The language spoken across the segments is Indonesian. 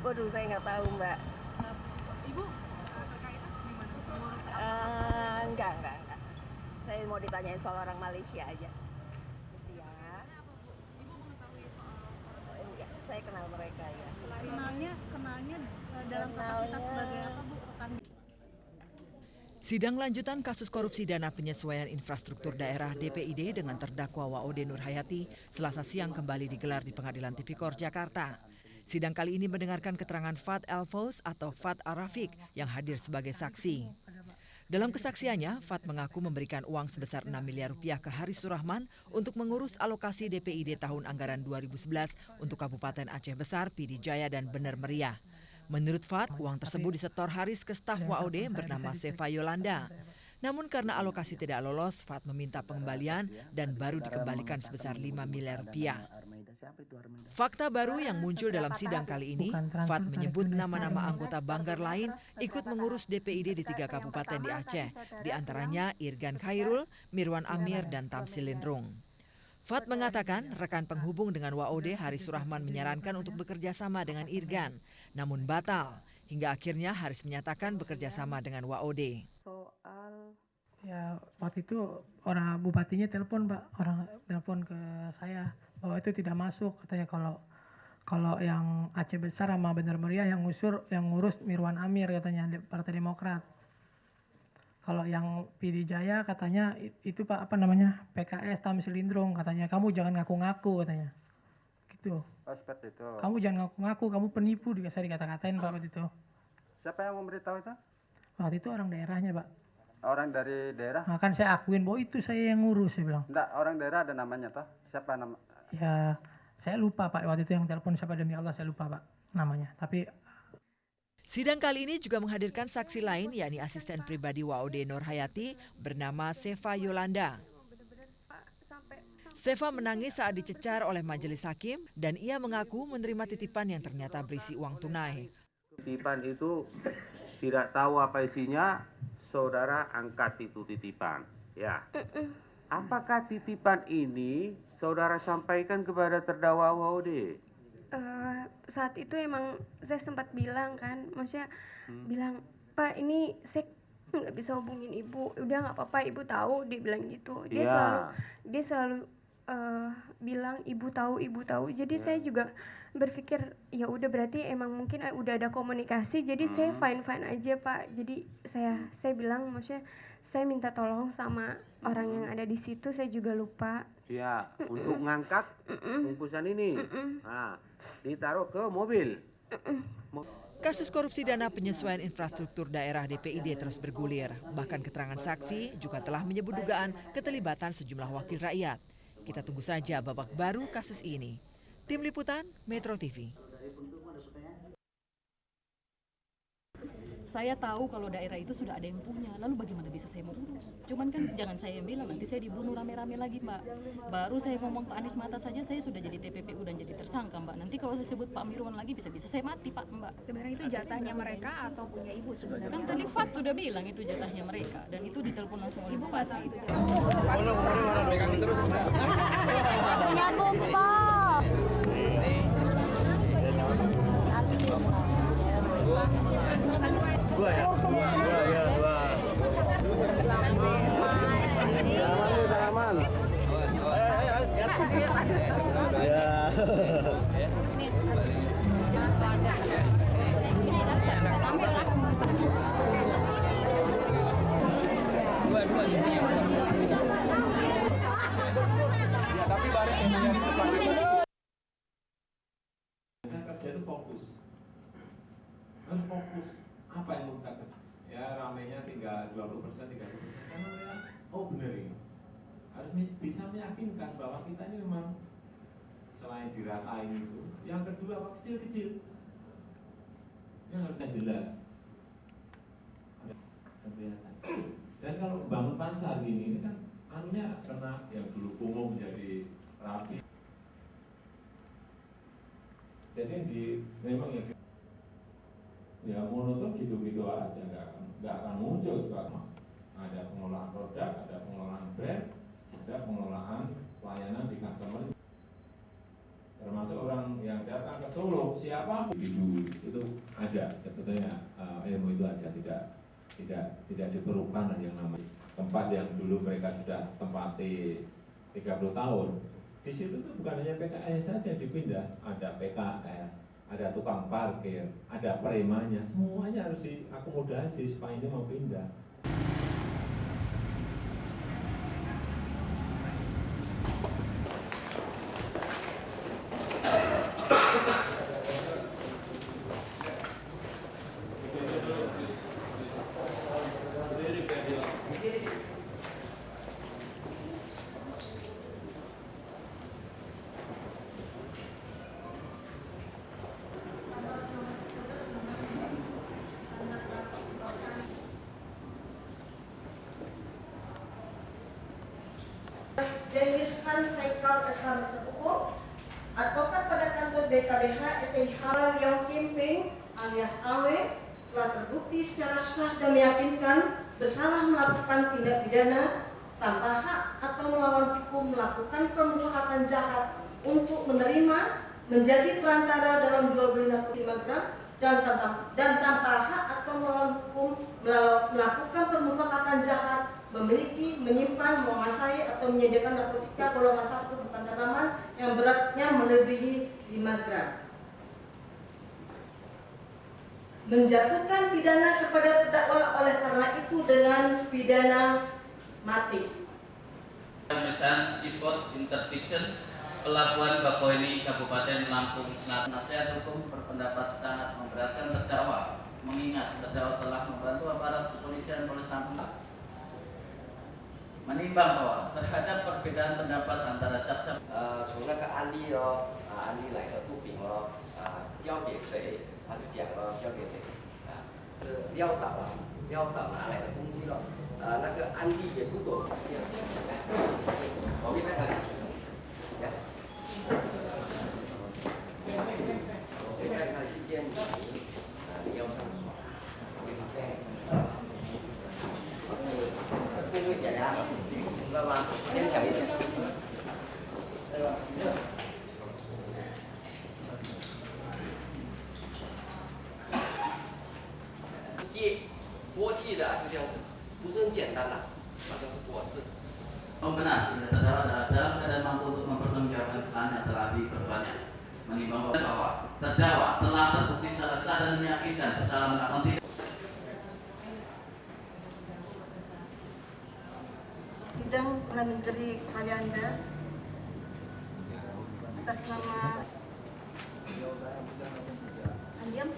Waduh, saya nggak tahu, Mbak. Ibu terkaitas gimana? Mengurus Enggak. Saya mau ditanyain soal orang Malaysia aja. Mesti ya. apa Bu? Ibu mengetahui soal orang Enggak, saya kenal mereka ya. kenalnya dalam kapasitas sebagai apa Bu? Rekan. Sidang lanjutan kasus korupsi dana penyesuaian infrastruktur daerah DPID dengan terdakwa Waode Nurhayati Selasa siang kembali digelar di Pengadilan Tipikor Jakarta. Sidang kali ini mendengarkan keterangan Fat El-Fous atau Fat Arafik yang hadir sebagai saksi. Dalam kesaksiannya, Fat mengaku memberikan uang sebesar 6 miliar rupiah ke Haris Surahman untuk mengurus alokasi DPID tahun anggaran 2011 untuk Kabupaten Aceh Besar, Pidi Jaya, dan Bener Meriah. Menurut Fat, uang tersebut disetor Haris ke staf Waode bernama Seva Yolanda. Namun karena alokasi tidak lolos, Fat meminta pengembalian dan baru dikembalikan sebesar 5 miliar rupiah. Fakta baru yang muncul dalam sidang kali ini, Fat menyebut nama-nama anggota Banggar lain ikut mengurus DPID di 3 kabupaten di Aceh, di antaranya Irgan Khairul, Mirwan Amir, dan Tamsil Lindrung. Fat mengatakan rekan penghubung dengan Waode Haris Surahman menyarankan untuk bekerja sama dengan Irgan, namun batal. Hingga akhirnya Haris menyatakan bekerja sama dengan Waode. Ya waktu itu orang bupatinya telepon Pak, orang telepon ke saya bahwa itu tidak masuk, katanya kalau yang Aceh Besar sama Bener Meriah yang ngurus Mirwan Amir katanya Partai Demokrat. Kalau yang Pidi Jaya katanya itu Pak PKS Tamsil Lindrung katanya, kamu jangan ngaku-ngaku katanya. Gitu. Oh, seperti itu. Kamu jangan ngaku-ngaku, kamu penipu, saya dikata-katain Pak waktu itu. Siapa yang memberitahu itu? Waktu itu orang daerahnya Pak. Orang dari daerah? Nah, kan saya akuin bahwa itu saya yang ngurus, saya bilang. Enggak, orang daerah ada namanya toh? Siapa nama? Ya, saya lupa Pak, waktu itu yang telepon siapa, demi Allah saya lupa Pak namanya. Tapi Sidang kali ini juga menghadirkan saksi lain, yakni asisten pribadi Waode Nurhayati bernama Seva Yolanda. Seva menangis saat dicecar oleh majelis hakim dan ia mengaku menerima titipan yang ternyata berisi uang tunai. Titipan itu tidak tahu apa isinya, saudara angkat itu titipan. Ya. Apakah titipan ini saudara sampaikan kepada terdakwa Waode? Saat itu emang saya sempat bilang kan, maksudnya bilang, Pak ini saya nggak bisa hubungin ibu, udah nggak apa-apa ibu tahu, dia bilang gitu. Dia selalu bilang ibu tahu. Jadi saya juga berpikir ya udah berarti emang mungkin udah ada komunikasi, jadi saya fine aja Pak. Jadi saya bilang, maksudnya saya minta tolong sama orang yang ada di situ, saya juga lupa. Ya, untuk ngangkat bungkusan ini. Nah, ditaruh ke mobil. Kasus korupsi dana penyesuaian infrastruktur daerah DPID terus bergulir. Bahkan keterangan saksi juga telah menyebut dugaan keterlibatan sejumlah wakil rakyat. Kita tunggu saja babak baru kasus ini. Tim Liputan Metro TV. Saya tahu kalau daerah itu sudah ada yang punya, lalu bagaimana bisa saya mau urus? Cuman kan jangan saya yang bilang, nanti saya dibunuh rame-rame lagi Mbak. Baru saya ngomong ke Anies Mata saja saya sudah jadi TPPU dan jadi tersangka Mbak. Nanti kalau saya sebut Pak Mirwan lagi bisa-bisa saya mati Pak Mbak. Sebenarnya itu jatahnya mereka atau punya ibu sebenarnya? Kan tadi Fat sudah bilang itu jatahnya mereka dan itu ditelepon langsung oleh Bupati. Punya Bumpo. Dua ya? Dua. Salaman. Tapi baris yang punya di depan kerja itu fokus, harus fokus apa yang mau kita kerja. Ya ramenya tinggal 20%, 30%, karena mereka benar ini harus bisa meyakinkan bahwa kita ini memang selain diratain itu, yang kedua apa kecil-kecil yang harusnya jelas. Dan kalau bangun pasar ini kan anunya kena yang dulu kumuh menjadi rapi. Jadi yang memang ya monoton gitu-gitu aja, nggak akan muncul sebab ada pengelolaan produk, ada pengelolaan brand, ada pengelolaan pelayanan di customer. Termasuk orang yang datang ke Solo, siapa itu ada sebetulnya ilmu itu ada, tidak diperlukan yang namanya tempat yang dulu mereka sudah tempati 30 tahun. Di situ tuh bukan hanya PKL saja dipindah, ada PKL, ada tukang parkir, ada premanya, semuanya harus diakomodasi supaya ini mau pindah. Jengiskan Haikal SH Hukum, advokat pada kantor BKBH STI Halal yang Kimping alias Awe telah terbukti secara sah dan meyakinkan bersalah melakukan tindak pidana tanpa hak atau melawan hukum, melakukan permufakatan jahat untuk menerima menjadi perantara dalam jual beli narkotika 5 gram dan tanpa hak atau melawan hukum melakukan permufakatan jahat memiliki, menyimpan, menguasai atau menyediakan narkotika golongan 1 bukan tanaman yang beratnya melebihi 5 gram. Menjatuhkan pidana kepada terdakwa oleh karena itu dengan pidana mati. Pemeriksaan Sipot Interdiction Pelabuhan Bakauheni Kabupaten Lampung Selatan. Nasihat hukum berpendapat sangat memberatkan terdakwa, mengingat terdakwa telah membantu aparat kepolisian Polres Lampung. Menimbang bahwa terhadap perbedaan pendapat antara jaksa 从那个案例哦，案例来的毒品哦，交给谁，他就讲了交给谁，这撂倒了，撂倒拿来的东西了，那个案例也不多，我们那个，呀，这个他是建议你要上床，最后检查，知道吗？坚强一点，对吧？国际的就这样子，不是很简单啦，好像是国事。Benar, terdakwa dalam keadaan mampu untuk mempertanggungjawabkan kesalahan yang telah diperbuatnya. Menimbang bahwa terdakwa telah terbukti secara sah dan meyakinkan bersalah melakukan tindak. Sidang Perdana Menteri Kalianda atas nama Andiam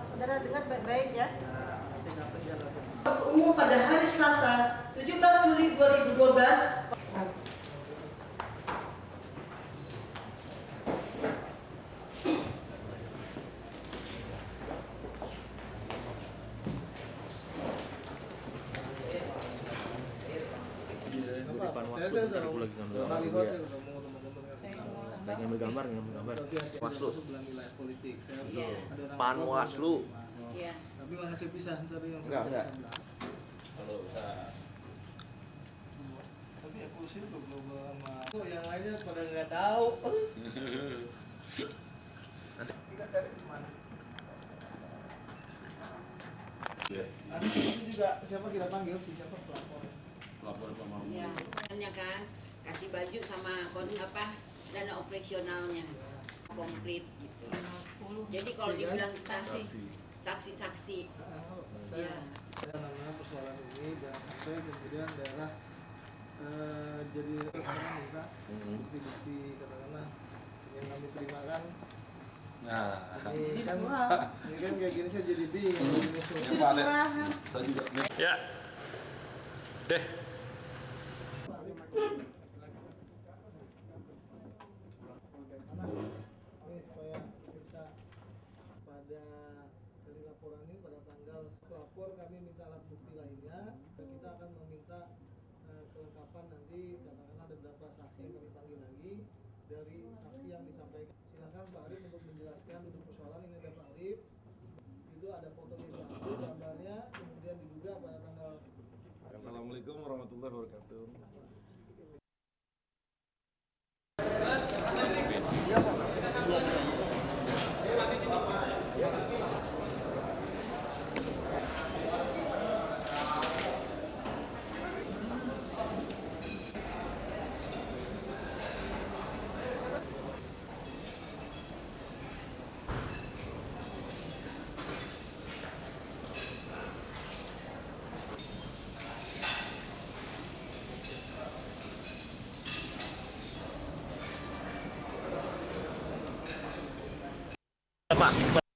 Saudara dengar baik-baik ya. Umum pada hari Selasa 17 Juli 2012 Panwaslu. Iya. Tapi masih pisah tadi yang enggak. Kalau usaha. Tapi aku sih belum sama. Yang lainnya pada nggak tahu. Kita dari mana? Ada itu juga siapa kita panggil siapa pelapor? Pelapor pemaham. Iya. Kan kasih baju sama dana operasionalnya komplit gitu. Jadi kalau dibilang saksi. Ya. Namanya persoalan ini jangan sampai kemudian daerah jadi orang minta bukti-bukti katakanlah yang kami terima kan. Nah, ini kan kayak gini saya jadi bingung. Saya juga. Ya. Deh. Pelapor kami minta alat bukti lainnya. Kita akan meminta kelengkapan nanti katakanlah ada beberapa saksi yang kami panggil lagi dari saksi yang disampaikan. Silakan Pak Arif untuk menjelaskan duduk persoalan. Ini ada Pak Arif. Itu ada fotonya Pak Arif, gambarnya kemudian diduga pada tanggal. Assalamualaikum warahmatullahi Pak.